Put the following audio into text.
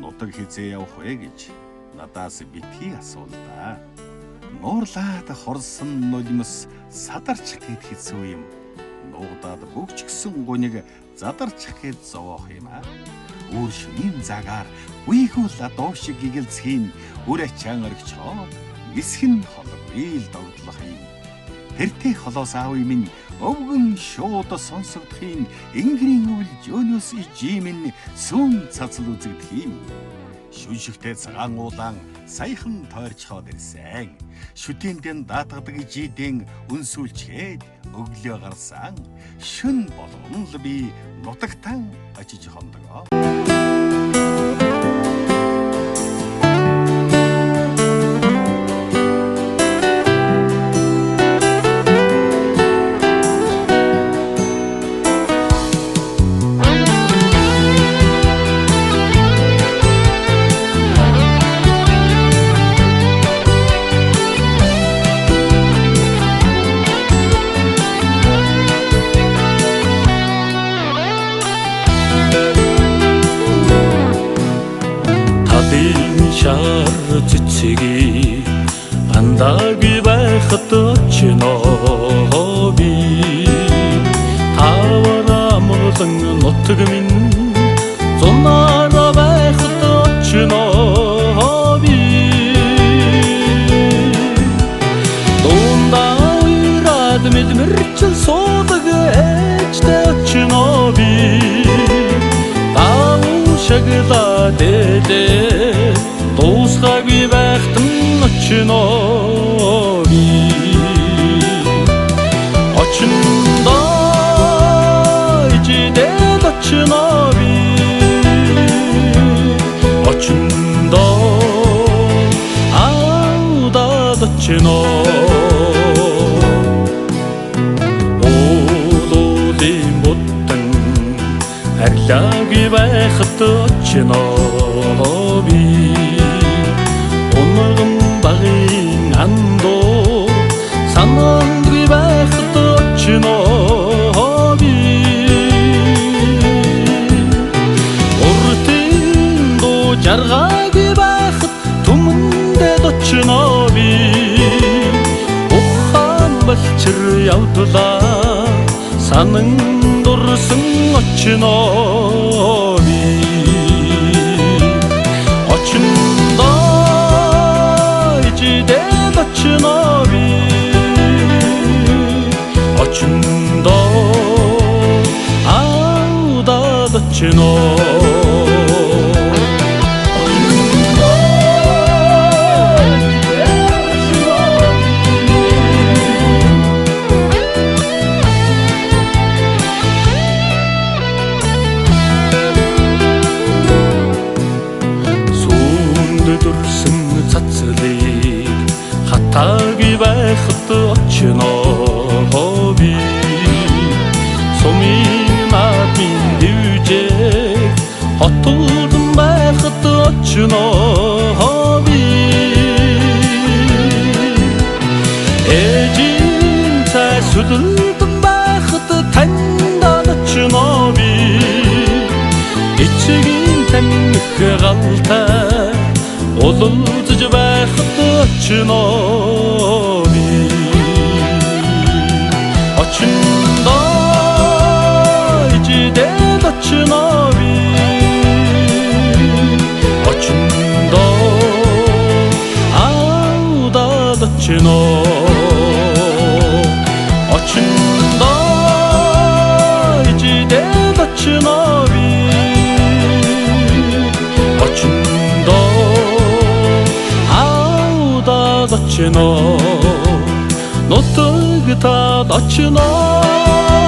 нутаг хизээ явах вэ гэж надаас битгий асуулаа. Нуурлаад хорсон нулимс садарч гээд хэцүү юм. Нуугдаад бөгчгсөн гуниг задарч гээд зовоох юм аа. Өөр шөнийн загаар үеигүүл доо шиг гигэлцхийн үр ачаан оргичоо нисхэн холгүй л догдлох юм. Тэртээ холоос аав минь өвгөн шууд сонсогдохын ингэрийн үл жөнөөс ижимэн сүн цацал үзэгдэх юм. Шүншигтэй цагаан уулан саяхан тойрчхоод ирсэн. Шүтээндэн даатгадаг жидэн үнсүүлчгээд өглөө гарсан. Шүн болгон л би нутагтан очиж хондогоо. Шар цэцгийг андаагүй байхад очиноо би тавара мөрөн нутаг минь зунаараа байхад очиноо би дундаа ирээд мэдмэрчл суудаг ээжтэй очиноо би шагла дэдэ дуусгаагүй байхтан очиноо би очиндоо ижидээд очиноо би очиндоо аудаад очиноо уулуудын буттан харьлаагүй байхад очиноо би унаган багын андоо санаандгүй байхад очиноо би уртын дуу жаргаагүй байхад түмэндээ очиноо би ухаан балчир явдлаа санан дурсан очиноо би очиндоо ижидээд очиноо би очиндоо аудаад очиноо хатаагүй байхад очиноо би сумын наадмын дэвжээг хотолдон байхад очиноо би ээжийн цай сүлдэн байхад таньдаад очиноо би эцгийн тамхи галтай улуулж байхад очиноо би очиндоо ижидээд очиноо би очиндоо аудаад очиноо очиндоо ижидээд очиноо би очиноо нутагтаа очиноо